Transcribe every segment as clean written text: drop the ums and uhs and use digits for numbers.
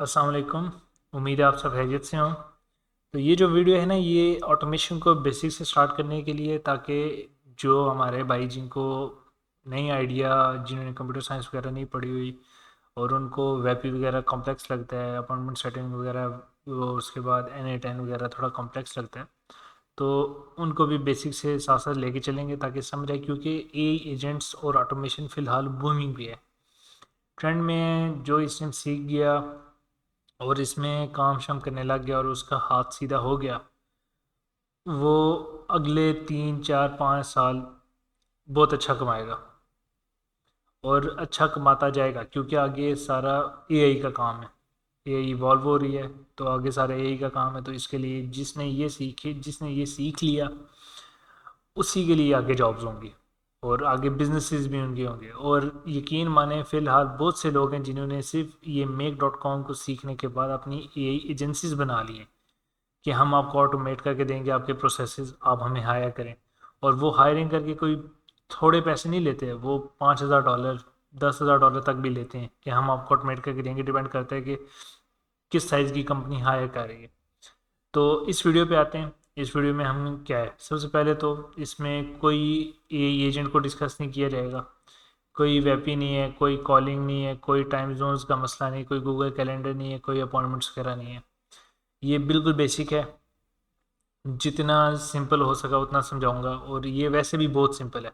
अस्सलाम वालेकुम। उम्मीद है आप सब खैरियत से हों। तो ये जो वीडियो है ना, ये ऑटोमेशन को बेसिक से स्टार्ट करने के लिए, ताकि जो हमारे भाई जिनको नई आइडिया, जिन्होंने कंप्यूटर साइंस वगैरह नहीं पढ़ी हुई और उनको वेब वगैरह कॉम्प्लेक्स लगता है, अपॉइंटमेंट सेटिंग वगैरह, वो उसके बाद NA10 वगैरह थोड़ा कॉम्प्लेक्स लगता है, तो उनको भी बेसिक से साथ साथ लेके चलेंगे ताकि समझ आए, क्योंकि AI एजेंट्स और ऑटोमेशन फ़िलहाल बूमिंग भी है, ट्रेंड में है। जो इसने सीख गया और इसमें काम शाम करने लग गया और उसका हाथ सीधा हो गया, वो अगले 3 4 5 साल बहुत अच्छा कमाएगा और अच्छा कमाता जाएगा, क्योंकि आगे सारा AI का काम है। AI इवॉल्व हो रही है, तो आगे सारा AI का काम है। तो इसके लिए जिसने ये सीख लिया, उसी के लिए आगे जॉब्स होंगी और आगे बिजनेसेस भी उनके होंगे। और यकीन माने, फ़िलहाल बहुत से लोग हैं जिन्होंने सिर्फ ये make.com को सीखने के बाद अपनी AI एजेंसीज बना ली हैं कि हम आपको ऑटोमेट करके देंगे आपके प्रोसेसेस, आप हमें हायर करें। और वो हायरिंग करके कोई थोड़े पैसे नहीं लेते हैं, वो $5,000 $10,000 तक भी लेते हैं कि हम आपको ऑटोमेट करके देंगे। डिपेंड करता है कि किस साइज़ की कंपनी हायर कर रही है। तो इस वीडियो पे आते हैं। इस वीडियो में हम क्या है, सबसे पहले तो इसमें कोई एजेंट को डिस्कस नहीं किया जाएगा। कोई वेपी नहीं है, कोई कॉलिंग नहीं है, कोई टाइम जोन्स का मसला नहीं, कोई गूगल कैलेंडर नहीं है, कोई अपॉइंटमेंट्स वगैरह नहीं है। ये बिल्कुल बेसिक है। जितना सिंपल हो सका उतना समझाऊंगा, और ये वैसे भी बहुत सिंपल है।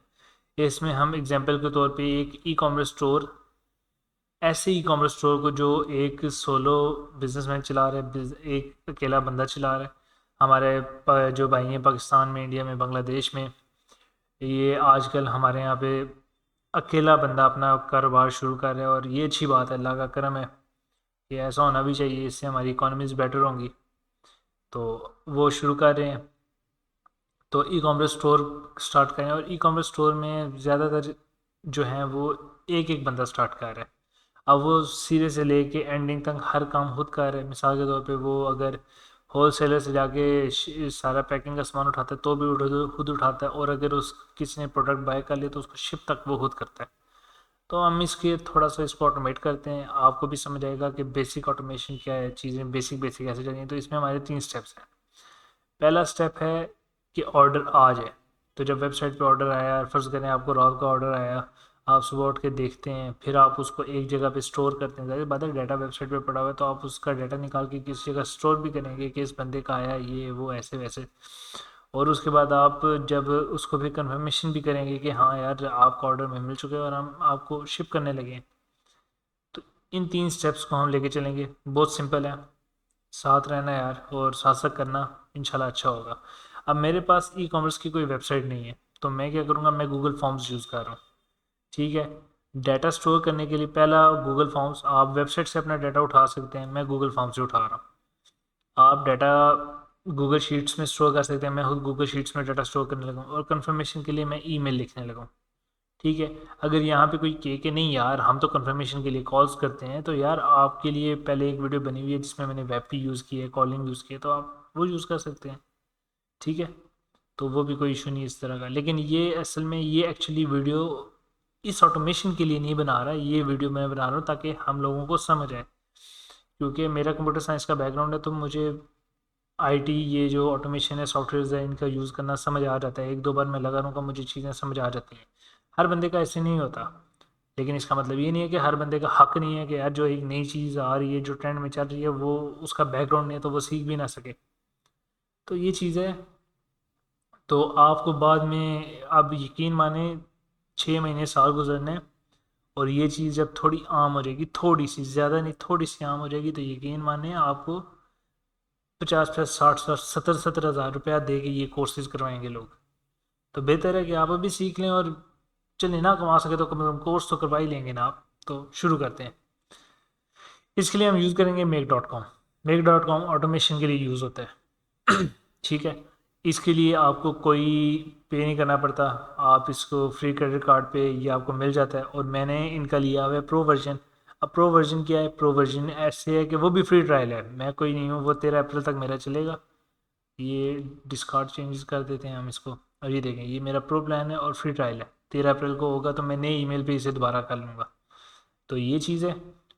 इसमें हम एग्जांपल के तौर पे एक ई कॉमर्स स्टोर, ऐसे ई कॉमर्स स्टोर को जो एक सोलो बिजनेसमैन चला रहा है, एक अकेला बंदा चला रहा है। हमारे जो भाई हैं पाकिस्तान में, इंडिया में, बांग्लादेश में, ये आजकल हमारे यहाँ पे अकेला बंदा अपना कारोबार शुरू कर रहा है, और ये अच्छी बात है, अल्लाह का करम है। ये ऐसा होना भी चाहिए, इससे हमारी इकोनॉमीज बेटर होंगी। तो वो शुरू कर रहे हैं, तो ई कॉमर्स स्टोर स्टार्ट करें। और ई कॉमर्स स्टोर में ज़्यादातर जो हैं वो एक एक बंदा स्टार्ट कर रहा है। अब वो सिरे से लेके एंडिंग तक हर काम खुद कर रहा है। मिसाल के तौर पे वो अगर होल सेलर से जाके सारा पैकिंग का सामान उठाता है, तो भी खुद उठाता है, और अगर उस किसी ने प्रोडक्ट बाय कर लिया तो उसको शिप तक वो खुद करता है। तो हम इसके थोड़ा सा इसको ऑटोमेट करते हैं, आपको भी समझ आएगा कि बेसिक ऑटोमेशन क्या है, चीज़ें बेसिक बेसिक ऐसे चलिए। तो इसमें हमारे 3 स्टेप्स हैं। पहला स्टेप है कि ऑर्डर आ जाए। तो जब वेबसाइट पे ऑर्डर आया, फ़र्ज़ करें आपको रात का ऑर्डर आया, आप सुबह उठ के देखते हैं, फिर आप उसको एक जगह पे स्टोर करते हैं। ज़ाहिर बात है, डाटा वेबसाइट पे पड़ा हुआ है, तो आप उसका डाटा निकाल के किसी जगह स्टोर भी करेंगे कि इस बंदे का आया, ये वो ऐसे वैसे। और उसके बाद आप जब उसको फिर कंफर्मेशन भी करेंगे कि हाँ यार, आपका ऑर्डर में मिल चुका है और हम आपको शिप करने लगे हैं। तो इन 3 स्टेप्स को हम लेके चलेंगे, बहुत सिंपल है। साथ रहना यार, और साथ साथ करना, इंशाल्लाह अच्छा होगा। अब मेरे पास ई कॉमर्स की कोई वेबसाइट नहीं है, तो मैं क्या करूँगा, मैं गूगल फॉर्म्स यूज़ कर रहा हूँ। ठीक है। डाटा स्टोर करने के लिए पहला गूगल फॉर्म्स, आप वेबसाइट से अपना डाटा उठा सकते हैं, मैं गूगल फॉर्म से उठा रहा हूँ। आप डाटा गूगल शीट्स में स्टोर कर सकते हैं, मैं खुद गूगल शीट्स में डाटा स्टोर करने लगा हूँ। और कंफर्मेशन के लिए मैं ईमेल लिखने लगा हूँ। ठीक है। अगर यहाँ पे कोई कहे कि नहीं यार, हम तो कंफर्मेशन के लिए कॉल्स करते हैं, तो यार आपके लिए पहले एक वीडियो बनी हुई है जिसमें मैंने वेब पी यूज़ की है, कॉलिंग यूज़ की है, तो आप वो यूज़ कर सकते हैं। ठीक है। तो वो भी कोई इशू नहीं इस तरह का। लेकिन ये असल में, ये एक्चुअली वीडियो इस ऑटोमेशन के लिए नहीं बना रहा, ये वीडियो मैं बना रहा हूँ ताकि हम लोगों को समझ आए। क्योंकि मेरा कंप्यूटर साइंस का बैकग्राउंड है, तो मुझे आईटी, ये जो ऑटोमेशन है, सॉफ्टवेयर डिज़ाइन का यूज़ करना समझ आ जाता है। एक दो बार मैं लगा रहूँगा, मुझे चीज़ें समझ आ जाती हैं। हर बंदे का ऐसे नहीं होता। लेकिन इसका मतलब ये नहीं है कि हर बंदे का हक नहीं है कि यार, जो एक नई चीज़ आ रही है, जो ट्रेंड में चल रही है, वो उसका बैकग्राउंड नहीं है तो वो सीख भी ना सके। तो ये चीज़ है। तो आपको बाद में, अब यकीन माने, 6 महीने साल गुजरने, और ये चीज़ जब थोड़ी आम हो जाएगी, थोड़ी सी, ज़्यादा नहीं, थोड़ी सी आम हो जाएगी, तो यकीन माने आपको 50 50 60 60 70 70 हज़ार रुपया दे के ये कोर्सेज करवाएंगे लोग। तो बेहतर है कि आप अभी सीख लें, और चलिए ना कमा सके तो कम से कम कोर्स तो करवा ही लेंगे ना आप। तो शुरू करते हैं। इसके लिए हम यूज़ करेंगे make.com। make.com ऑटोमेशन के लिए यूज़ होता है। ठीक है। इसके लिए आपको कोई पे नहीं करना पड़ता। आप इसको फ्री क्रेडिट कार्ड पे ये आपको मिल जाता है, और मैंने इनका लिया हुआ है प्रो वर्जन। अब प्रो वर्जन क्या है, प्रो वर्जन ऐसे है कि वो भी फ्री ट्रायल है, मैं कोई नहीं हूँ, वो 13 अप्रैल तक मेरा चलेगा। ये डिस्कार्ड चेंजेस कर देते हैं हम इसको। और ये देखें, ये मेरा प्रो प्लान है और फ्री ट्रायल है। 13 अप्रैल को होगा तो मैं नए ईमेल पे इसे दोबारा कर लूँगा। तो ये चीज़ है।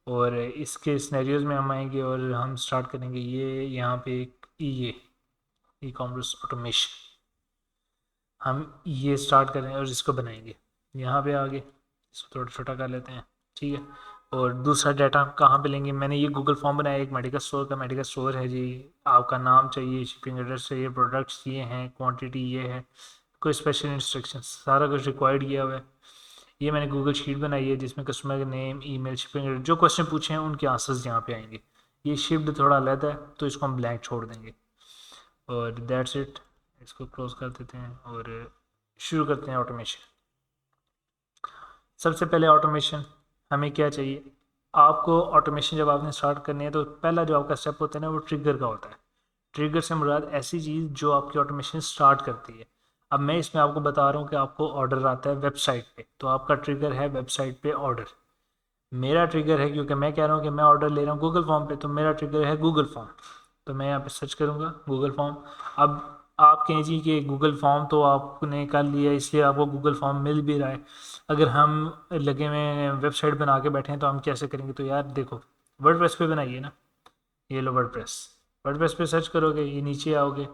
और इसके सिनेरियोज में हम आएंगे और हम स्टार्ट करेंगे ये यहाँ पे एक ये ई कॉमर्स ऑटोमेशन हम ये स्टार्ट करें और इसको बनाएंगे। यहाँ पे आगे इसको थोड़ा छोटा कर लेते हैं, ठीक है। और दूसरा डाटा हम कहाँ पे लेंगे, मैंने ये गूगल फॉर्म बनाया एक मेडिकल स्टोर का। मेडिकल स्टोर है जी, आपका नाम चाहिए, शिपिंग एड्रेस चाहिए, प्रोडक्ट्स ये हैं, क्वांटिटी ये है, कोई स्पेशल इंस्ट्रक्शन, सारा कुछ रिक्वायर्ड किया हुआ है। ये मैंने गूगल शीट बनाई है जिसमें कस्टमर का नेम, ईमेल, शिपिंग एड्रेस, जो क्वेश्चन पूछे हैं उनके आंसर्स यहाँ पे आएंगे। ये शिफ्ट थोड़ा अलग है तो इसको हम ब्लैंक छोड़ देंगे और दैट्स इट। इसको क्लोज कर देते हैं और शुरू करते हैं ऑटोमेशन। सबसे पहले ऑटोमेशन हमें क्या चाहिए, आपको ऑटोमेशन जब आपने स्टार्ट करनी है तो पहला जो आपका स्टेप होता है ना वो ट्रिगर का होता है। ट्रिगर से मुराद ऐसी चीज़ जो आपकी ऑटोमेशन स्टार्ट करती है। अब मैं इसमें आपको बता रहा हूँ कि आपको ऑर्डर आता है वेबसाइट पे, तो आपका ट्रिगर है वेबसाइट पे ऑर्डर। मेरा ट्रिगर है, क्योंकि मैं कह रहा हूँ कि मैं ऑर्डर ले रहा हूँ गूगल फॉर्म पे, तो मेरा ट्रिगर है गूगल फॉर्म। तो मैं यहाँ पे सर्च करूँगा गूगल फॉर्म। अब आप कहें जी कि गूगल फॉर्म तो आपने कर लिया इसलिए आपको गूगल फॉर्म मिल भी रहा है, अगर हम लगे हुए वेबसाइट बना के बैठे हैं तो हम कैसे करेंगे। तो यार देखो, वर्डप्रेस पे बनाइए ना, ये लो वर्डप्रेस। वर्डप्रेस पे सर्च करोगे, ये नीचे आओगे,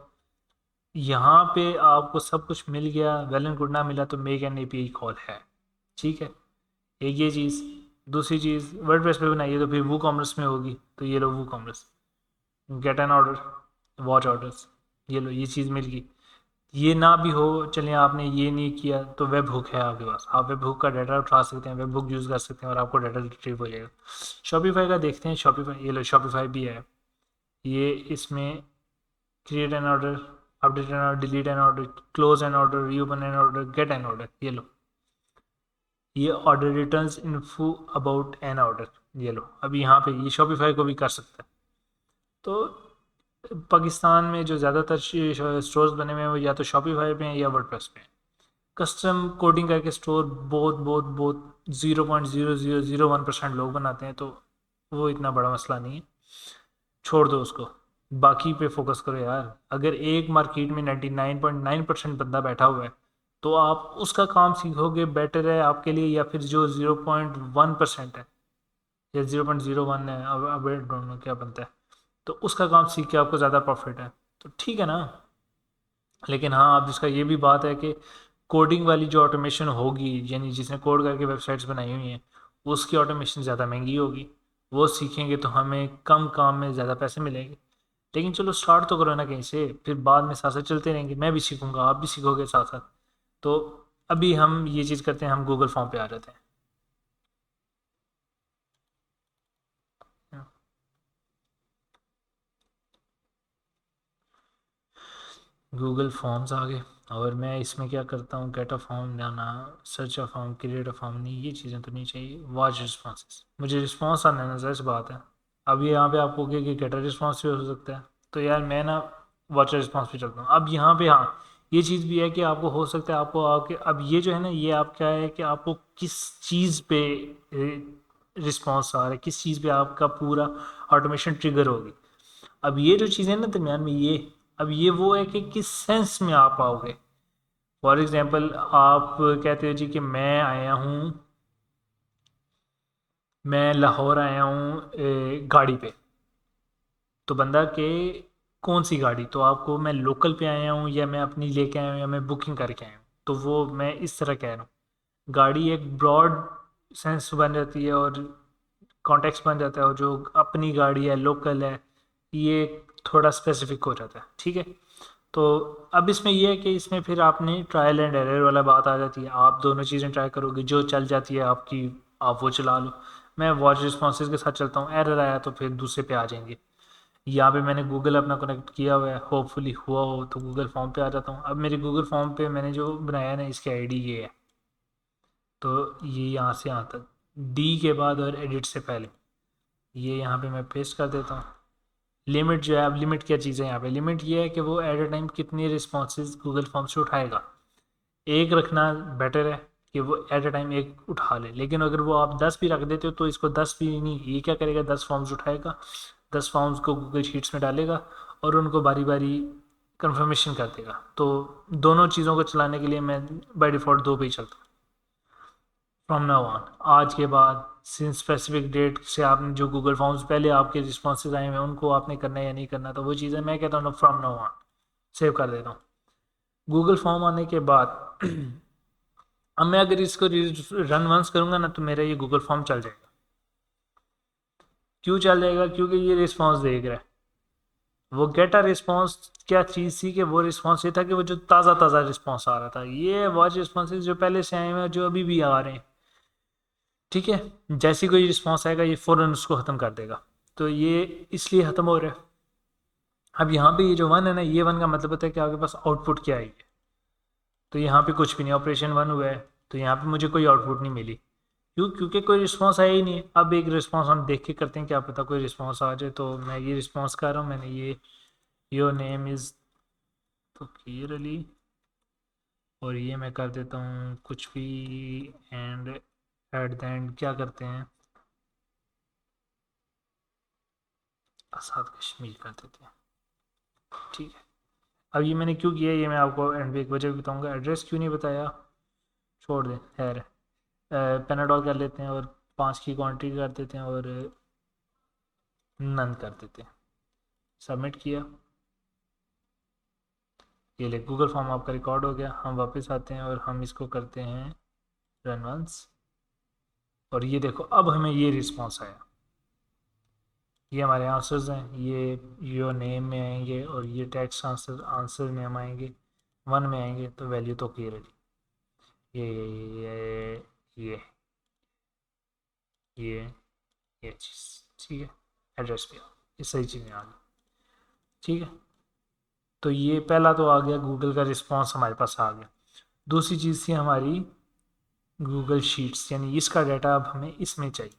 यहाँ पे आपको सब कुछ मिल गया, वेल एंड गुड। ना मिला तो मेक एन एपीआई कॉल है, ठीक है। एक ये चीज़। दूसरी चीज़, वर्डप्रेस पे बनाइए तो फिर वो कॉमर्स में होगी, तो ये लो वो commerce, gate an order, watch orders, ये लो ये चीज़ मिल गई। ये ना भी हो, चलिए आपने ये नहीं किया तो वेब हुक है आपके पास, आप वेब हुक का डाटा उठा सकते हैं, वेब हुक यूज़ कर सकते हैं और आपको डाटा रिट्रीव हो जाएगा। शॉपिफाई का देखते हैं, शॉपिफाई, ये लो शॉपिफाई भी है। ये इसमें create an order, update an order, delete an order, close an order, reopen an order, get an order, ये लो। ये order returns info about an order, ये लो। अब यहाँ पे ये शॉपिफाई को भी कर सकता है। तो पाकिस्तान में जो ज़्यादातर स्टोर्स बने हुए हैं वो या तो शॉपिफाई पे हैं या वर्डप्रेस पे हैं। कस्टम कोडिंग करके स्टोर बहुत बहुत बहुत 0.0001% लोग बनाते हैं, तो वो इतना बड़ा मसला नहीं है, छोड़ दो उसको। बाकी पे फोकस करो यार। अगर एक मार्केट में 99.9% बंदा बैठा हुआ है तो आप उसका काम सीखोगे, बेटर है आपके लिए, या फिर जो 0.1% है या 0.01 है, अब डोंट नो क्या बनता है, तो उसका काम सीख के आपको ज़्यादा प्रॉफिट है, तो ठीक है ना। लेकिन हाँ, अब इसका ये भी बात है कि कोडिंग वाली जो ऑटोमेशन होगी, यानी जिसने कोड करके वेबसाइट्स बनाई हुई हैं, उसकी ऑटोमेशन ज़्यादा महंगी होगी। वो सीखेंगे तो हमें कम काम में ज़्यादा पैसे मिलेंगे। लेकिन चलो स्टार्ट तो करो ना कहीं से, फिर बाद में साथ साथ चलते रहेंगे, मैं भी सीखूंगा, आप भी सीखोगे साथ साथ। तो अभी हम ये चीज़ करते हैं, हम गूगल फॉर्म पे आ जाते हैं। गूगल फॉर्म्स आ गए और मैं इसमें क्या करता हूँ, गेट अ फॉर्म जाना, search a form, create a form, नहीं ये चीज़ें तो नहीं चाहिए। वॉच रिस्पॉन्सेस, मुझे रिस्पॉन्स आना है, ज़ाहिर सी बात है। अब ये यहाँ पे आपको कि गेटर रिस्पॉन्स भी हो सकता है, तो यार मैं ना वॉच रिस्पॉन्स पे चलता हूँ। अब यहाँ पे हाँ, ये चीज़ भी है कि आपको हो सकता है आपको आके, अब ये जो है ना, ये आप क्या है कि आपको किस चीज़ पे रिस्पॉन्स आ रहा है, किस चीज़ पे आपका पूरा ऑटोमेशन ट्रिगर होगी। अब ये जो चीज़ें ना दरमियान में, ये अब ये वो है कि किस सेंस में आप आओगे। फॉर एग्जांपल आप कहते हो जी कि मैं आया हूँ, मैं लाहौर आया हूँ गाड़ी पे, तो बंदा के कौन सी गाड़ी, तो आपको मैं लोकल पे आया हूँ या मैं अपनी लेके आया हूँ या मैं बुकिंग करके आया हूँ, तो वो मैं इस तरह कह रहा हूँ। गाड़ी एक ब्रॉड सेंस बन जाती है और कॉन्टेक्स्ट बन जाता है, और जो अपनी गाड़ी है, लोकल है, ये थोड़ा स्पेसिफिक हो जाता है, ठीक है। तो अब इसमें यह है कि इसमें फिर आपने ट्रायल एंड एरर वाला बात आ जाती है, आप दोनों चीज़ें ट्राई करोगे, जो चल जाती है आपकी आप वो चला लो। मैं वॉच रिस्पॉन्सेज के साथ चलता हूँ, एरर आया तो फिर दूसरे पे आ जाएंगे। यहाँ पे मैंने गूगल अपना कनेक्ट किया हुआ है, होपफुली हुआ हो तो गूगल फॉर्म पे आ जाता हूँ। अब मेरे गूगल फॉर्म पे मैंने जो बनाया है ना, इसकी आईडी ये है, तो ये यहाँ से यहाँ तक डी के बाद और एडिट से पहले ये यहाँ पे मैं पेस्ट कर देता हूँ। लिमिट जो है, अब लिमिट क्या चीज़ है यहाँ पे, लिमिट ये है कि वो एट अ टाइम कितनी रिस्पॉन्सेज गूगल फॉर्म से उठाएगा। एक रखना बेटर है कि वो एट अ टाइम एक उठा ले, लेकिन अगर वो आप 10 भी रख देते हो तो इसको 10 भी नहीं, ये क्या करेगा, 10 फॉर्म्स उठाएगा, 10 फॉर्म्स को गूगल शीट्स में डालेगा और उनको बारी बारी कंफर्मेशन कर देगा। तो दोनों चीज़ों को चलाने के लिए मैं बाय डिफ़ॉल्ट 2 पे ही चलता हूँ। फ्रॉम नाउ ऑन, आज के बाद सिंस स्पेसिफिक डेट से आपने जो गूगल फॉर्म्स पहले आपके रिस्पॉन्सेज आए हुए हैं उनको आपने करना है या नहीं करना, तो वो चीज़ें मैं कहता हूँ फ्रॉम नाउ ऑन सेव कर देता हूँ। गूगल फॉर्म आने के बाद अब मैं अगर इसको रन वंस करूँगा ना तो मेरा ये गूगल फॉर्म चल जाएगा। क्यों चल जाएगा? क्योंकि ये रिस्पॉन्स देख रहा है। वो गेट अ रिस्पॉन्स क्या चीज़ थी कि वो रिस्पॉन्स ये था कि वो जो ताज़ा ताज़ा रिस्पॉन्स आ रहा था, ये वॉच रिस्पॉन्सेज जो पहले से आए हुए हैं जो अभी भी आ रहे हैं, ठीक है, जैसी कोई रिस्पॉन्स आएगा ये फ़ौरन उसको ख़त्म कर देगा। तो ये इसलिए ख़त्म हो रहा है। अब यहाँ पे ये जो वन है ना, ये वन का मतलब होता है कि आपके पास आउटपुट क्या है। तो यहाँ पे कुछ भी नहीं, ऑपरेशन वन हुआ है तो यहाँ पे मुझे कोई आउटपुट नहीं मिली। क्यों? क्योंकि कोई रिस्पॉन्स आया ही नहीं है। अब एक रिस्पॉन्स हम देख के करते हैं, क्या पता कोई रिस्पॉन्स आ जाए। तो मैं ये रिस्पॉन्स कर रहा हूँ, मैंने ये योर नेम इज़ तो क्लियर अली, और ये मैं कर देता हूँ कुछ भी, एंड एट द एंड क्या करते हैं, आज़ाद कश्मीर कर देते हैं। ठीक है, अब ये मैंने क्यों किया ये मैं आपको एंड पे एक वजह भी बताऊँगा। एड्रेस क्यों नहीं बताया, छोड़ दें, खैर पेनाडोल कर लेते हैं और 5 की क्वांटिटी कर देते हैं और नन कर देते हैं। सबमिट किया, ये ले गूगल फॉर्म आपका रिकॉर्ड हो गया। हम वापस आते हैं और हम इसको करते हैं रन वंस, और ये देखो अब हमें ये रिस्पॉन्स आया। ये हमारे आंसर्स हैं, ये योर नेम में आएंगे और ये टेक्स्ट आंसर में हम आएंगे, वन में आएंगे तो वैल्यू तो क्लियर है जी। ये ये ये ये चीज़ ठीक है, एड्रेस पे ये सही चीज़ें आ गई। ठीक है, तो ये पहला तो आ गया, गूगल का रिस्पॉन्स हमारे पास आ गया। दूसरी चीज़ थी हमारी गूगल शीट्स, यानी इसका डाटा अब हमें इसमें चाहिए।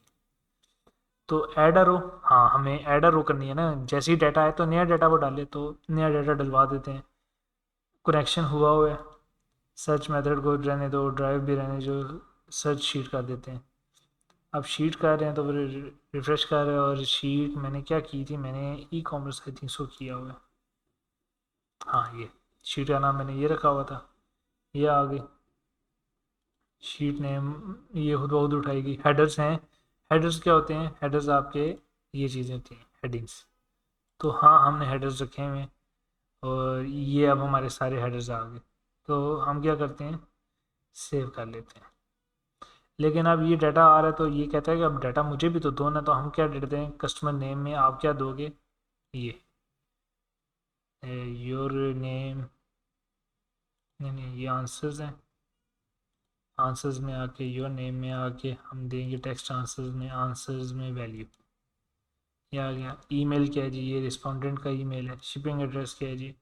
तो ऐड अ रो, हाँ हमें ऐड अ रो करनी है ना। जैसे ही डाटा आए तो नया डाटा वो डाले, तो नया डाटा डलवा देते हैं। कनेक्शन हुआ है, सर्च मेथड को रहने दो, ड्राइव भी रहने जो, सर्च शीट कर देते हैं। अब शीट कर रहे हैं तो रिफ्रेश कर रहे हैं, और शीट मैंने क्या की थी, मैंने ई कॉमर्स आई थिंक सो किया हुआ है। हाँ ये शीट का नाम मैंने ये रखा हुआ था, ये आ गई शीट नेम, ये खुद ब खुद उठाएगी। हेडर्स हैं, हेडर्स क्या होते हैं, हेडर्स आपके ये चीज़ें होती हैं हेडिंग्स। तो हाँ हमने हेडर्स रखे हुए हैं और ये अब हमारे सारे हेडर्स आ गए। तो हम क्या करते हैं, सेव कर लेते हैं। लेकिन अब ये डाटा आ रहा है तो ये कहता है कि अब डाटा मुझे भी तो दो ना, तो हम क्या देते हैं कस्टमर नेम में आप क्या दोगे, ये योर नेम, नहीं नहीं ये आंसर्स हैं, आंसर्स में आके योर नेम में आके हम देंगे टेक्स्ट आंसर्स में, आंसर्स में वैल्यू, ये आ गया। ईमेल क्या है जी, ये रिस्पोंडेंट का ईमेल है। शिपिंग एड्रेस क्या है जी,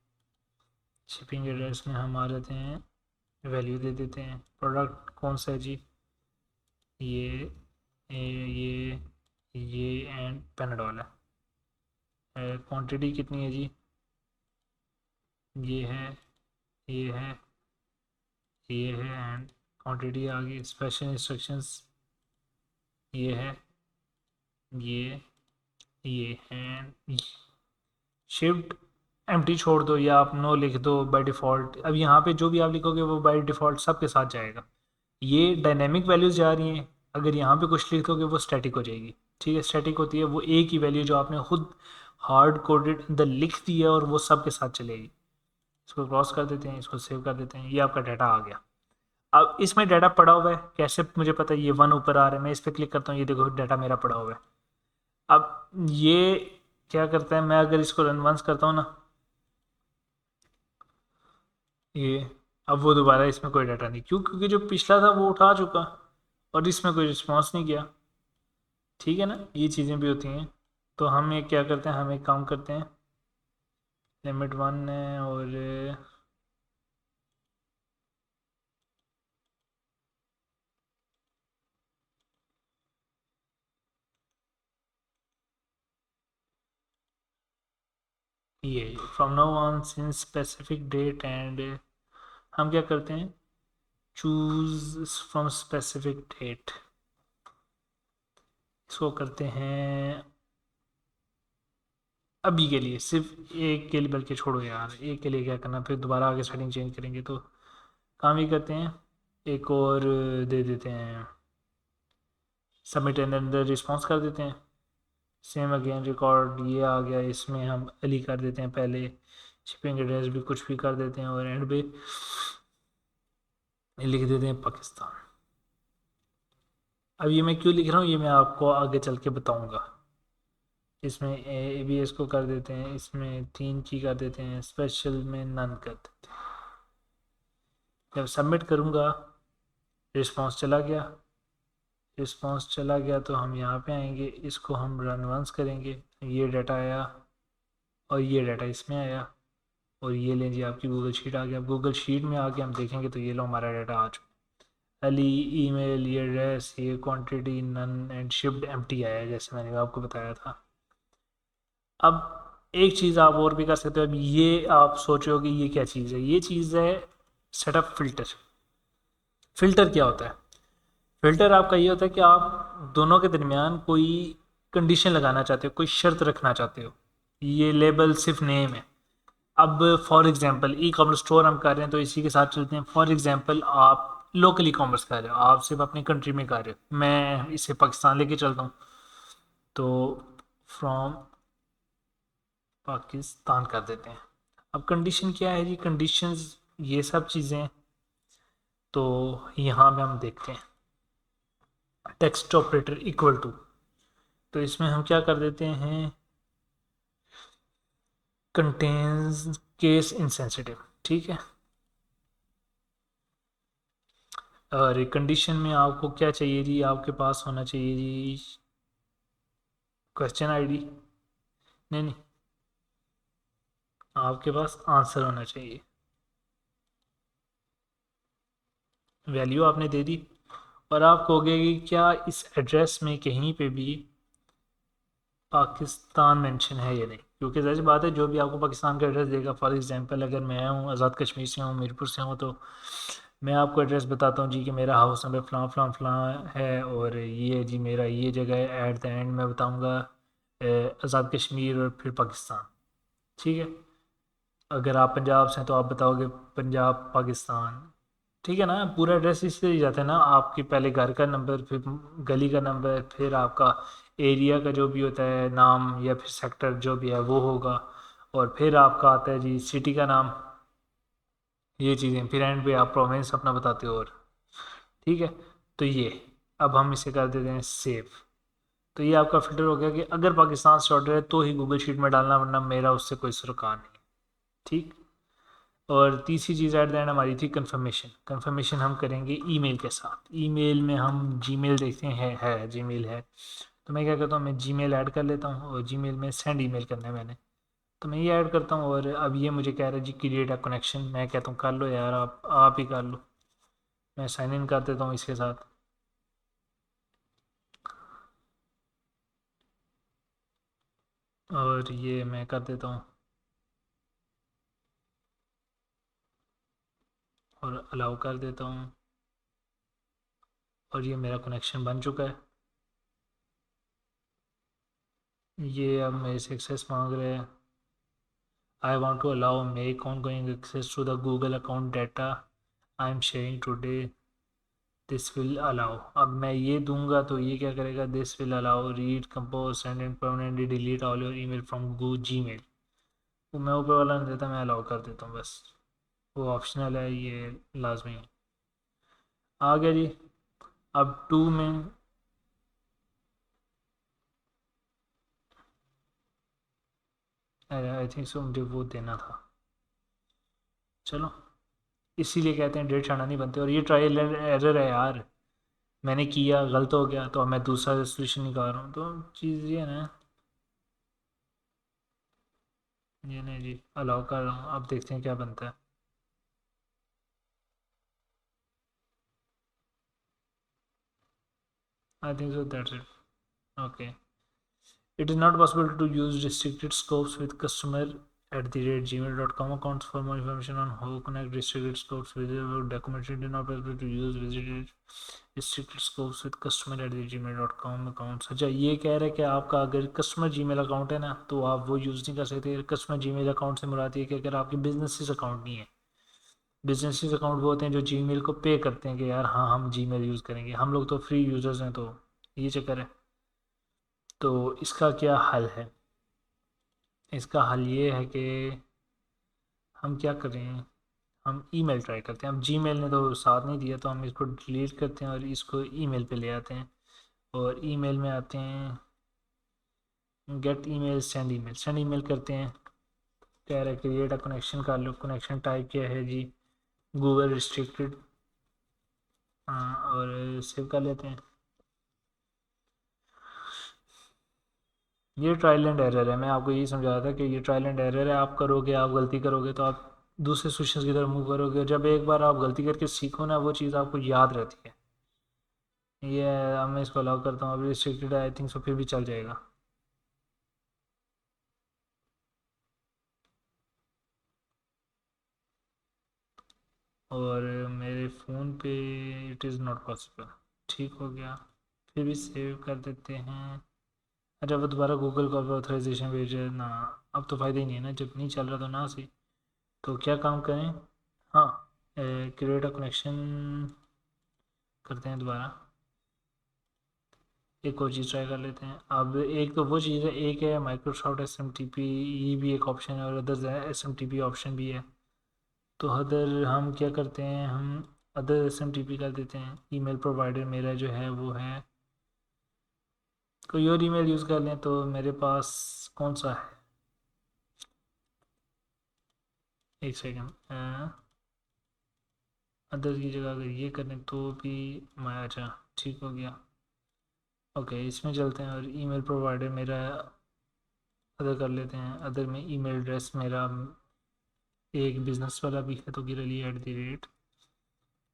शिपिंग एड्रेस में हम आ जाते हैं, वैल्यू दे देते हैं। प्रोडक्ट कौन सा है जी, ये ये एंड पेनाडोल है। क्वांटिटी कितनी है जी, ये है, ये है, ये है, एंड क्वांटिटी आ गई। स्पेशल इंस्ट्रक्शंस ये है, ये है। शिफ्ट एम्प्टी छोड़ दो या आप नो लिख दो बाय डिफ़ॉल्ट। अब यहाँ पे जो भी आप लिखोगे वो बाय डिफ़ॉल्ट सबके साथ जाएगा। ये डायनेमिक वैल्यूज़ जा रही हैं, अगर यहाँ पे कुछ लिखोगे वो स्टैटिक हो जाएगी। ठीक है, स्टैटिक होती है वो एक ही वैल्यू जो आपने खुद हार्ड कोडेड अंदर लिख दी है और वो सबके साथ चलेगी। इसको क्रॉस कर देते हैं, इसको सेव कर देते हैं, ये आपका डाटा आ गया। अब इसमें डाटा पड़ा हुआ है, कैसे मुझे पता है, ये वन ऊपर आ रहा है, मैं इस पर क्लिक करता हूँ, ये देखो डाटा मेरा पड़ा हुआ है। अब ये क्या करता है, मैं अगर इसको रन वंस करता हूँ ना, ये अब वो दोबारा इसमें कोई डाटा नहीं। क्यों? क्योंकि जो पिछला था वो उठा चुका और इसमें कोई रिस्पॉन्स नहीं किया। ठीक है ना, ये चीज़ें भी होती हैं। तो हम एक क्या करते हैं, हम एक काम करते हैं, लिमिट वन है और ये from now on since specific date and, हम क्या करते हैं, चूज फ्रॉम स्पेसिफिक डेट, इसको करते हैं अभी के लिए, सिर्फ एक के लिए, बल्कि छोड़ो यार, एक के लिए क्या करना, फिर दोबारा आगे सेटिंग चेंज करेंगे। तो काम ही करते हैं, एक और दे देते हैं, सबमिट एंड अंदर रिस्पॉन्स कर देते हैं। सेम अगेन रिकॉर्ड ये आ गया, इसमें हम अली कर देते हैं पहले, शिपिंग एड्रेस भी कुछ भी कर देते हैं और एंड पे लिख देते हैं पाकिस्तान। अब ये मैं क्यों लिख रहा हूँ ये मैं आपको आगे चल के बताऊँगा। इसमें ABS को कर देते हैं, इसमें 3 की कर देते हैं, स्पेशल में नन कर देते हैं। जब सबमिट करूँगा रिस्पॉन्स चला गया, रिस्पॉन्स चला गया तो हम यहाँ पे आएंगे, इसको हम रन वंस करेंगे, ये डाटा आया और ये डाटा इसमें आया और ये लें जी आपकी गूगल शीट आ गया। अब गूगल शीट में आके हम देखेंगे तो ये लो हमारा डाटा आ चुका। अली ईमेल, ये एड्रेस, ये quantity none and shipped empty आया जैसे मैंने आपको बताया था। अब एक चीज़ आप और भी कर सकते हो। अब ये आप सोचो कि ये क्या चीज़ है, ये चीज़ है सेटअप फिल्टर। फिल्टर क्या होता है? फिल्टर आपका ये होता है कि आप दोनों के दरमियान कोई कंडीशन लगाना चाहते हो, कोई शर्त रखना चाहते हो। ये लेबल सिर्फ नेम है। अब for example e commerce store हम कर रहे हैं तो इसी के साथ चलते हैं। फॉर एग्जांपल आप लोकल ई कॉमर्स कर रहे हो, आप सिर्फ अपनी कंट्री में कर रहे हो, मैं इसे पाकिस्तान लेके चलता हूँ तो फ्रॉम पाकिस्तान कर देते हैं। अब कंडीशन क्या है जी? कंडीशंस ये सब चीज़ें तो यहाँ पे हम देखते हैं टेक्स्ट ऑपरेटर इक्वल टू, तो इसमें हम क्या कर देते हैं कंटेन्स केस इनसेंसिटिव, ठीक है। और कंडीशन में आपको क्या चाहिए जी? आपके पास होना चाहिए जी क्वेश्चन आईडी, नहीं नहीं, आपके पास आंसर होना चाहिए। वैल्यू आपने दे दी और आप कहोगे कि क्या इस एड्रेस में कहीं पे भी पाकिस्तान मेंशन है या नहीं, क्योंकि ज़ाहिर सी बात है जो भी आपको पाकिस्तान का एड्रेस देगा, फॉर एग्जांपल अगर मैं हूँ आज़ाद कश्मीर से हूँ, मीरपुर से हूँ, तो मैं आपको एड्रेस बताता हूँ जी कि मेरा हाउस नंबर फ़लाँ फ़लाँ फ़लाँ है और ये जी मेरा ये जगह है। एट द एंड मैं बताऊँगा आज़ाद कश्मीर और फिर पाकिस्तान, ठीक है। अगर आप पंजाब से हैं तो आप बताओगे पंजाब पाकिस्तान, ठीक है ना। पूरा एड्रेस इस तरह ही जाता है ना, आपके पहले घर का नंबर, फिर गली का नंबर, फिर आपका एरिया का जो भी होता है नाम या फिर सेक्टर जो भी है वो होगा, और फिर आपका आता है जी सिटी का नाम, ये चीज़ें, फिर एंड पे आप प्रोविंस अपना बताते हो, और ठीक है। तो ये अब हम इसे कर देते हैं सेव। तो ये आपका फिल्टर हो गया कि अगर पाकिस्तान से ऑर्डर है तो ही गूगल शीट में डालना, वरना मेरा उससे कोई सरोकार नहीं, ठीक। और तीसरी चीज़ ऐट द एंड हमारी थी कंफर्मेशन। कंफर्मेशन हम करेंगे ईमेल के साथ। ईमेल में हम जीमेल देखते हैं, है जीमेल है, तो मैं क्या करता हूँ, मैं जीमेल ऐड कर लेता हूँ और जीमेल में सेंड ईमेल करना है मैंने, तो मैं ये ऐड करता हूँ। और अब ये मुझे कह रहा है जी क्रिएट अ कनेक्शन, मैं कहता हूँ कर लो यार, आप ही कर लो। मैं साइन इन कर देता हूँ इसके साथ, और ये मैं कर देता हूँ और अलाउ कर देता हूँ, और ये मेरा कनेक्शन बन चुका है। ये अब मेरे से एक्सेस मांग रहे हैं। I want to allow make ongoing access to the Google account data I am sharing today. This will allow। अब मैं ये दूंगा तो ये क्या करेगा, this will allow read, compose, send and permanently delete all your email from Google Gmail। वो मैं ऊपर वाला नहीं देता, मैं अलाउ कर देता हूँ बस, वो ऑप्शनल है, ये लाजमी है। आ गया जी। अब टू में आई थिंक सो मुझे वो देना था, चलो इसीलिए कहते हैं डेढ़ छाना नहीं बनते। और ये ट्रायल एरर है यार, मैंने किया गलत हो गया तो अब मैं दूसरा सोल्यूशन निकाल रहा हूँ, तो चीज़ ये है ना, ये नहीं जी अलाउ कर रहा हूँ, अब देखते हैं क्या बनता है। I think so that's it, okay. It is not possible to use restricted scopes with customer at the rate gmail.com accounts. For more information on how to connect restricted scopes with your documentation, it is not possible to use visited restricted scopes with customer at the gmail.com accounts। अच्छा ये कह रहे हैं कि आपका अगर customer Gmail account है ना तो आप वो यूज़ नहीं कर सकते। कस्टमर जीमेल अकाउंट से मुराद ये कि अगर आपके बिजनेस अकाउंट नहीं है, बिजनेस अकाउंट वो होते हैं जो जीमेल को पे करते हैं कि यार हाँ हम जीमेल यूज़ करेंगे, हम लोग तो फ्री यूज़र्स हैं तो ये चक्कर है। तो इसका क्या हल है? इसका हल ये है कि हम क्या करें, हम ईमेल ट्राई करते हैं। अब जीमेल ने तो साथ नहीं दिया, तो हम इसको डिलीट करते हैं और इसको ईमेल पे ले आते हैं। और ईमेल में आते हैं, गेट ईमेल, सेंड ईमेल करते हैं। कह रहा है क्रिएट अ कनेक्शन कर लो। कनेक्शन टाइप किया है जी गूगल रिस्ट्रिक्टेड। हाँ, और सेव कर लेते हैं। ये ट्रायल एंड एरर है। मैं आपको यही समझा रहा था कि ये ट्रायल एंड एरर है। आप करोगे, आप गलती करोगे तो आप दूसरे सोल्यूशन की तरफ मूव करोगे। जब एक बार आप गलती करके सीखो ना, वो चीज़ आपको याद रहती है। ये अब मैं इसको अलाउ करता हूँ। अभी रिस्ट्रिक्टेड आई थिंक सो, फिर भी चल जाएगा। और मेरे फ़ोन पे इट इज़ नॉट पॉसिबल। ठीक हो गया। फिर भी सेव कर देते हैं। अच्छा, वो दोबारा गूगल को ऑथराइजेशन भेजे ना। अब तो फ़ायदा ही नहीं है ना, जब नहीं चल रहा तो ना सही। तो क्या काम करें? हाँ, क्रिएट अ कनेक्शन करते हैं दोबारा। एक और चीज़ ट्राई कर लेते हैं। अब एक तो वो चीज़ है, एक है Microsoft S M T P, ये भी एक ऑप्शन है, और other S M T P option भी है। तो अदर हम क्या करते हैं, हम other S M T P कर देते हैं। ईमेल प्रोवाइडर मेरा जो है वो है, कोई और ईमेल यूज़ कर लें। तो मेरे पास कौन सा है, एक सेकेंड। अदर की जगह अगर ये करें तो भी मैं, अच्छा ठीक हो गया। ओके, इसमें चलते हैं और ईमेल प्रोवाइडर मेरा अदर कर लेते हैं। अदर में ईमेल एड्रेस मेरा एक बिजनेस वाला भी है, तो गिरली @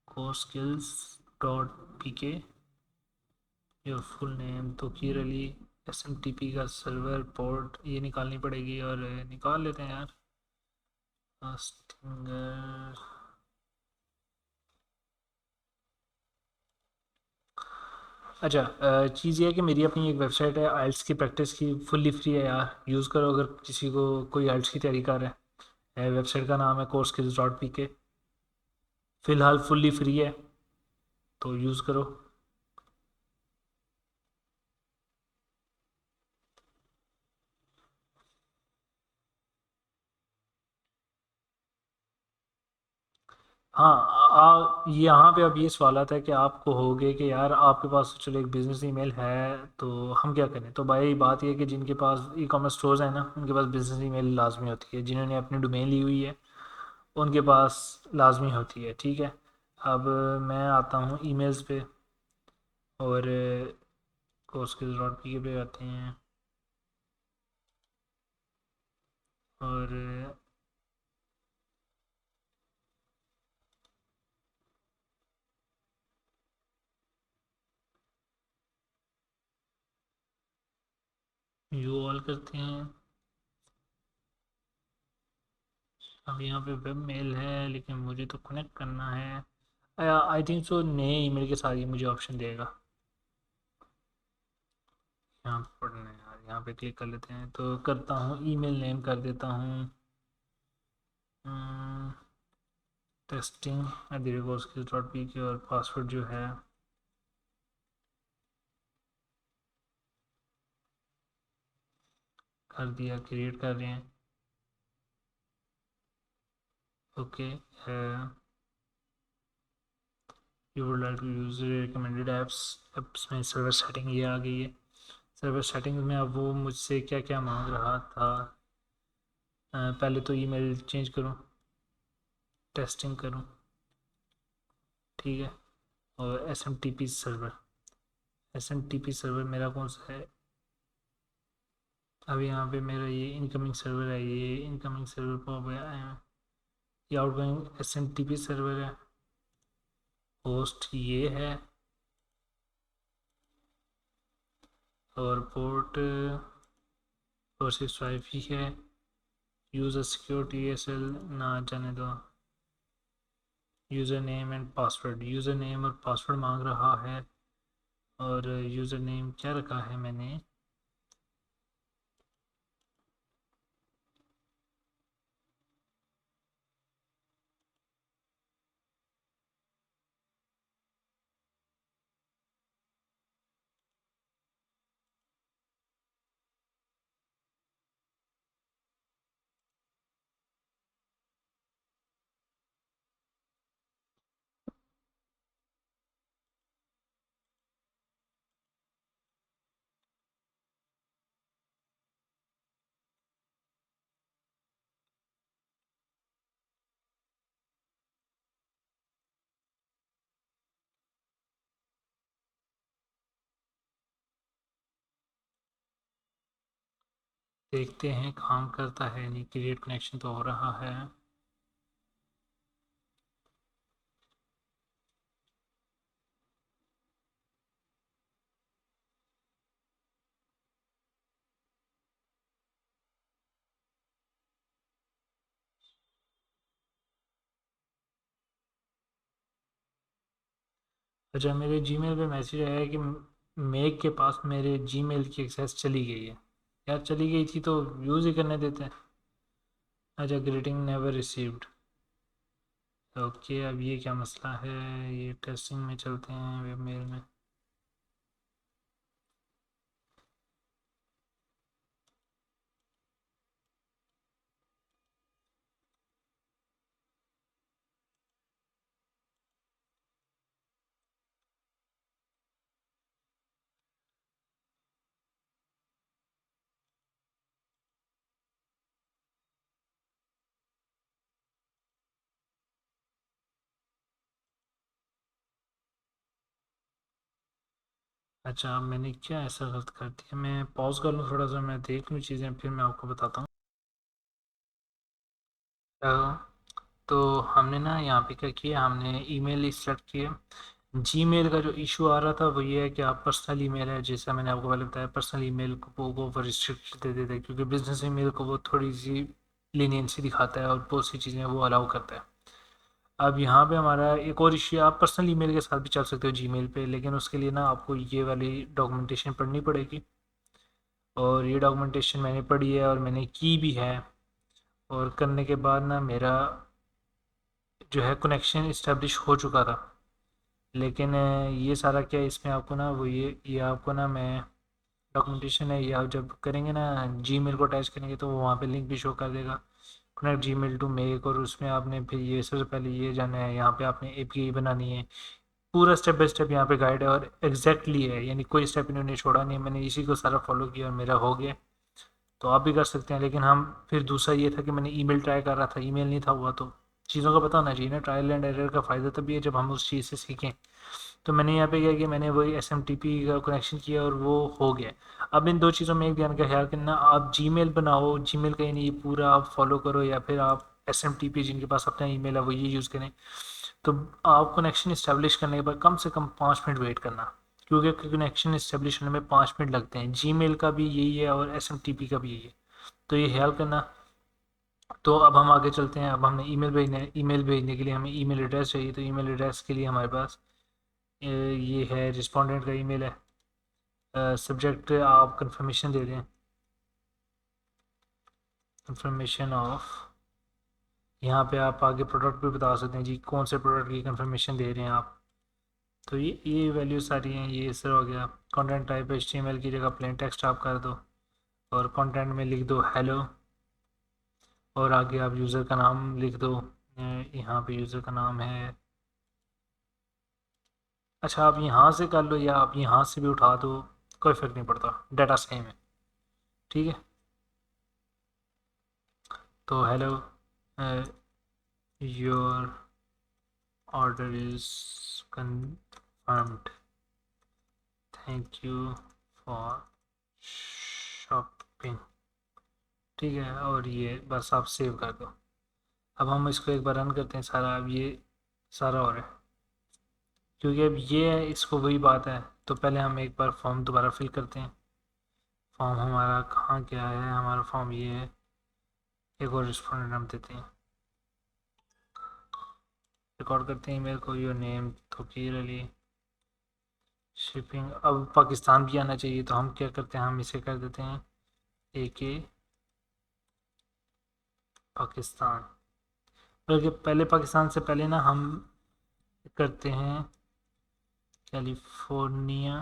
courskills.pk। योर फुल नेम तो गिरली SMTP का सर्वर पोर्ट ये निकालनी पड़ेगी, और निकाल लेते हैं यार। स्टिंगर। अच्छा, चीज़ ये है कि मेरी अपनी एक वेबसाइट है आइल्स की प्रैक्टिस की, फुल्ली फ्री है यार। यूज़ करो अगर किसी को कोई आइल्स की तैयारी कर रहा है। वेबसाइट का नाम है courskills.pk। फ़िलहाल फुल्ली फ्री है, तो यूज़ करो। हाँ, यहाँ पे अब ये सवाल आता है कि आपको होगे कि यार आपके पास तो चलो एक बिज़नेस ईमेल है, तो हम क्या करें। तो भाई बात ये है कि जिनके पास ई कॉमर्स स्टोर्स है ना, उनके पास बिज़नेस ईमेल लाजमी होती है। जिन्होंने अपनी डोमेन ली हुई है, उनके पास लाजमी होती है। ठीक है। अब मैं आता हूँ ईमेल्स पे, और courskills.pk पे आते हैं, और यू ऑल करते हैं। अब यहाँ पे वेब मेल है, लेकिन मुझे तो कनेक्ट करना है। आई थिंक सो नए ईमेल के साथ ही मुझे ऑप्शन देगा। यहाँ पे पढ़ना है यार, यहाँ पे क्लिक कर लेते हैं। तो करता हूँ, ईमेल नेम कर देता हूँ टेस्टिंग@courskills.pk, और पासवर्ड जो है कर दिया, क्रिएट कर रहे हैं। Okay, you would like to use recommended apps में सर्वर सेटिंग ये आ गई है। सर्वर सेटिंग में अब वो मुझसे क्या क्या मांग रहा था। पहले तो ईमेल चेंज करूँ, टेस्टिंग करूँ, ठीक है। और S M T P server मेरा कौन सा है। अब यहाँ पे मेरा ये इनकमिंग सर्वर है, ये इनकमिंग सर्वर पर गया है। ये आउटगोइंग SMTP सर्वर है। होस्ट ये है, और पोर्ट 465 ही है। यूज़र सिक्योरिटी ESL ना जाने दो। User name and password, user name और पासवर्ड मांग रहा है। और यूज़र नेम क्या रखा है मैंने, देखते हैं काम करता है नहीं। क्रिएट कनेक्शन तो हो रहा है। अच्छा, मेरे जीमेल पे मैसेज आया है कि मेघ के पास मेरे जीमेल की एक्सेस चली गई है। यार चली गई थी तो यूज़ ही करने देते हैं। अच्छा, ग्रीटिंग नेवर रिसीव्ड। ओके, अब ये क्या मसला है? ये टेस्टिंग में चलते हैं वेब मेल में। अच्छा, मैंने क्या ऐसा गलत कर दिया? मैं पॉज कर लूँ थोड़ा सा, मैं देख लूँ चीज़ें, फिर मैं आपको बताता हूँ। तो हमने ना यहाँ पे क्या किया, हमने ईमेल सेलेक्ट किया। जीमेल का जो इशू आ रहा था वो ये है कि आप पर्सनल ईमेल है, जैसा मैंने आपको पहले बताया, पर्सनल ईमेल को वो रिस्ट्रिक्ट दे देता है, क्योंकि बिजनेस ईमेल को वो थोड़ी सी लीनियंसी दिखाता है और बहुत सी चीज़ें वो अलाउ करता है। अब यहाँ पे हमारा एक और इश्यू, आप पर्सनल ईमेल के साथ भी चल सकते हो जीमेल पे, लेकिन उसके लिए ना आपको ये वाली डॉक्यूमेंटेशन पढ़नी पड़ेगी। और ये डॉक्यूमेंटेशन मैंने पढ़ी है और मैंने की भी है। और करने के बाद ना मेरा जो है कनेक्शन इस्टेब्लिश हो चुका था। लेकिन ये सारा क्या इसमें आपको ना वो ये आपको ना मैं डॉक्यूमेंटेशन है, ये आप जब करेंगे ना जीमेल को अटैच करेंगे तो वो वहाँ पे लिंक भी शो कर देगा, कनेक्ट जीमेल टू मेक। और उसमें आपने फिर ये सबसे पहले ये जाना है, यहाँ पे आपने एपीआई बनानी है। पूरा स्टेप बाय स्टेप यहाँ पे गाइड है और एग्जैक्टली है, यानी कोई स्टेप इन्होंने छोड़ा नहीं है। मैंने इसी को सारा फॉलो किया और मेरा हो गया। तो आप भी कर सकते हैं। लेकिन हम फिर दूसरा ये था कि मैंने ईमेल ट्राई कर रहा था, ईमेल नहीं था हुआ, तो चीज़ों का पता होना चाहिए ना। ट्रायल एंड एरर का फ़ायदा तभी है जब हम उस चीज़ से सीखें। तो मैंने यहाँ पे क्या किया, मैंने वही एसएमटीपी का कनेक्शन किया और वो हो गया। अब इन दो चीज़ों में एक ध्यान का ख्याल करना, आप जीमेल बनाओ, जीमेल का यानी ये पूरा आप फॉलो करो, या फिर आप एसएमटीपी जिनके पास अपना ईमेल है वो ये यूज़ करें। तो आप कनेक्शन इस्टेब्लिश करने के बाद कम से कम 5 मिनट वेट करना, क्योंकि कनेक्शन इस्टेब्लिश होने में 5 मिनट लगते हैं। जीमेल का भी यही है और एसएमटीपी का भी यही है, तो ये ख्याल करना। तो अब हम आगे चलते हैं। अब हमने ईमेल भेजने के लिए हमें ईमेल एड्रेस चाहिए। तो ईमेल एड्रेस के लिए हमारे पास ये है, रिस्पोंडेंट का ईमेल है। सब्जेक्ट आप कंफर्मेशन दे दें, कंफर्मेशन ऑफ। यहाँ पे आप आगे प्रोडक्ट भी बता सकते हैं जी, कौन से प्रोडक्ट की कंफर्मेशन दे रहे हैं आप। तो ये वैल्यू सारी हैं। ये सर हो गया। कंटेंट टाइप एचटीएमएल की जगह प्लेन टेक्स्ट आप कर दो और कंटेंट में लिख दो हेलो। और आगे आप यूज़र का नाम लिख दो। यहाँ पे यूज़र का नाम है, अच्छा आप यहाँ से कर लो या आप यहाँ से भी उठा दो, कोई फ़र्क नहीं पड़ता, डाटा सेम है। ठीक है। तो hello, your order is confirmed, thank you for shopping. ठीक है, और ये बस आप सेव कर दो। अब हम इसको एक बार रन करते हैं सारा। अब ये सारा हो रहा है, क्योंकि अब ये है, इसको वही बात है। तो पहले हम एक बार फॉर्म दोबारा फिल करते हैं। फॉर्म हमारा कहाँ क्या है? हमारा फॉर्म ये है। एक और रिस्पॉन्डेंट हम देते हैं, रिकॉर्ड करते हैं ईमेल को। Your name Tauqeer Ali, shipping. अब पाकिस्तान भी आना चाहिए, तो हम क्या करते हैं, हम इसे कर देते हैं AK पाकिस्तान। बल्कि पहले पाकिस्तान से पहले ना हम करते हैं कैलिफोर्निया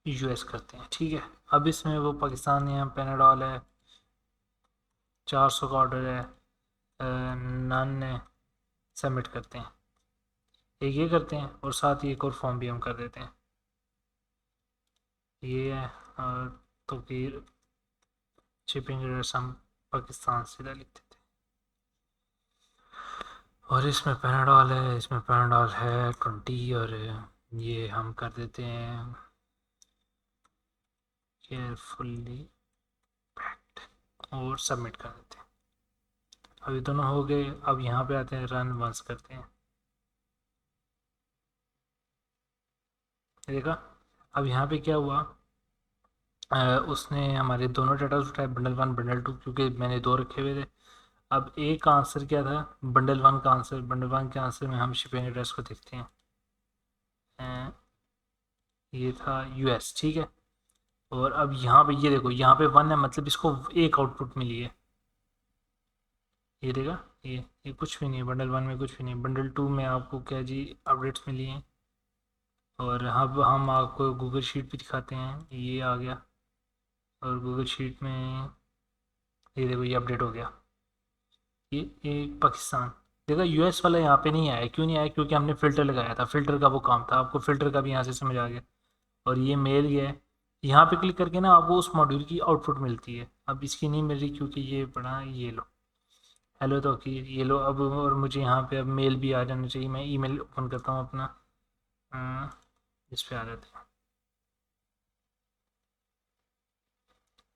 US करते हैं। ठीक है। अब इसमें वो पाकिस्तान है, पैनाडॉल है, 400 का ऑर्डर है, नन है, सबमिट करते हैं। एक ये करते हैं और साथ ही एक और फॉर्म भी हम कर देते हैं। ये है, और तो फिर शिपिंग एड्रेस हम पाकिस्तान से लिख देते हैं। और इसमें पैनाडॉल है, इसमें पैनाडॉल है 20 और ये हम कर देते हैं केयरफुली पैक्ड और सबमिट कर देते हैं। अभी दोनों हो गए। अब यहाँ पे आते हैं, रन वंस करते हैं। देखा, अब यहाँ पे क्या हुआ, उसने हमारे दोनों डाटा उठाए, बंडल वन बंडल टू, क्योंकि मैंने दो रखे हुए थे। अब एक का आंसर क्या था, बंडल वन का आंसर, बंडल वन के आंसर में हम शिपिंग एड्रेस को देखते हैं। ये था यूएस, ठीक है। और अब यहाँ पे ये देखो, यहाँ पे वन है, मतलब इसको एक आउटपुट मिली है। ये देखा, ये कुछ भी नहीं है, बंडल वन में कुछ भी नहीं। बंडल टू में आपको क्या जी अपडेट्स मिली हैं। और अब हम आपको गूगल शीट भी दिखाते हैं, ये आ गया। और गूगल शीट में ये देखो, ये अपडेट हो गया। ये पाकिस्तान। देखा, यूएस वाला यहाँ पे नहीं आया। क्यों नहीं आया? क्योंकि हमने फ़िल्टर लगाया था, फ़िल्टर का वो काम था। आपको फ़िल्टर का भी यहाँ से समझ आ गया। और ये मेल गया है। यहाँ पे क्लिक करके ना आपको उस मॉड्यूल की आउटपुट मिलती है। अब इसकी नहीं मिल रही क्योंकि ये बड़ा, ये लो, हेलो तो कि ये लो अब। और मुझे यहाँ पे अब मेल भी आ जाना चाहिए। मैं ईमेल ओपन करता हूँ अपना, इस पे आ जाते हैं।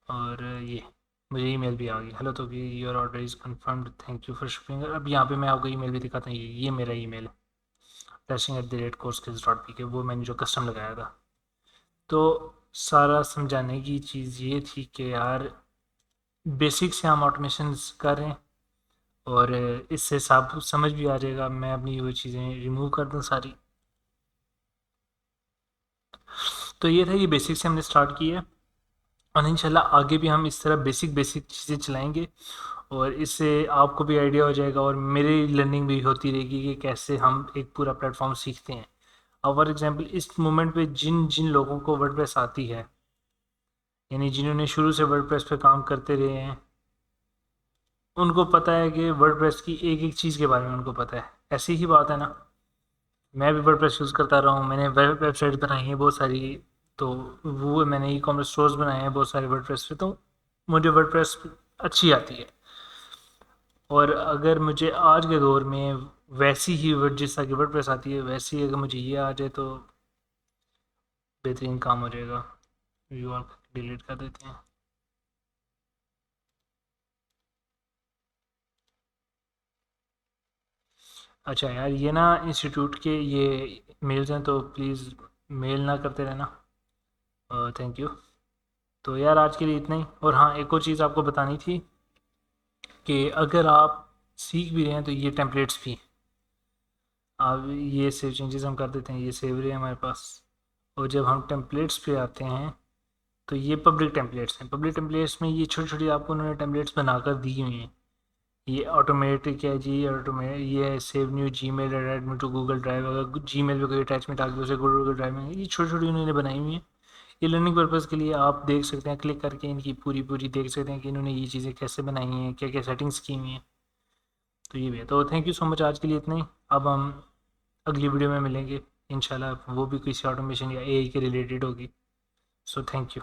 और ये मुझे ईमेल भी आ गई, हेलो तो कि your order is confirmed, thank you for shipping. अब यहाँ पे मैं आपको ईमेल भी दिखाता हूँ। ये मेरा ईमेल है, @coursekids.pk, वो मैंने जो कस्टम लगाया था। तो सारा समझाने की चीज़ ये थी कि यार बेसिक से हम ऑटोमेशन कर रहे हैं, और इससे सब समझ भी आ जाएगा। मैं अपनी वो चीज़ें रिमूव कर दूँ सारी। तो ये था, ये बेसिक से हमने स्टार्ट किया है। और इंशाल्लाह आगे भी हम इस तरह बेसिक बेसिक चीज़ें चलाएंगे, और इससे आपको भी आइडिया हो जाएगा और मेरी लर्निंग भी होती रहेगी कि कैसे हम एक पूरा प्लेटफॉर्म सीखते हैं। अब फॉर एग्जांपल इस मोमेंट पे जिन जिन लोगों को वर्डप्रेस आती है, यानी जिन्होंने शुरू से वर्डप्रेस पे काम करते रहे हैं, उनको पता है कि वर्डप्रेस की एक एक चीज़ के बारे में उनको पता है। ऐसी ही बात है ना, मैं भी वर्डप्रेस यूज़ करता रहा हूँ, मैंने वेबसाइट बनाई है बहुत सारी। तो वो मैंने ई कॉमर्स स्टोर्स बनाए हैं बहुत सारे वर्डप्रेस पे। तो मुझे वर्डप्रेस अच्छी आती है। और अगर मुझे आज के दौर में वैसी ही वर्ड, जिस तरह की वर्डप्रेस आती है, वैसी अगर मुझे ये आ जाए तो बेहतरीन काम हो जाएगा। व्यू ऑल डिलीट कर देते हैं। अच्छा यार, ये ना इंस्टीट्यूट के ये मेल्स हैं, तो प्लीज़ मेल ना करते रहना। Thank you. तो यार आज के लिए इतना ही। और हाँ, एक और चीज़ आपको बतानी थी कि अगर आप सीख भी रहे हैं तो ये टेम्पलेट्स भी, अब ये सेव चेंजेस हम कर देते हैं, ये सेव रहे हैं हमारे पास। और जब हम टेम्पलेट्स पे आते हैं तो ये पब्लिक टेम्पलेट्स हैं। पब्लिक टेम्पलेट्स में ये छोटी छोटी आपको उन्होंने टेम्पलेट्स बनाकर दी हुई हैं। ये ऑटोमेटिक है जी, ऑटोमेटिक ये है, save new Gmail admit to Google drive. अगर जी मेल पर कोई अटैचमेंट आ गई उसे गूगल ड्राइव में, ये छोटी छोटी उन्होंने बनाई हुई हैं। ये लर्निंग पर्पज़ के लिए आप देख सकते हैं, क्लिक करके इनकी पूरी पूरी देख सकते हैं कि इन्होंने ये चीज़ें कैसे बनाई हैं, क्या क्या सेटिंग्स की हुई हैं। तो ये भी है। तो थैंक यू सो मच, आज के लिए इतना ही। अब हम अगली वीडियो में मिलेंगे इंशाल्लाह, वो भी किसी ऑटोमेशन या एआई के रिलेटेड होगी। So thank you.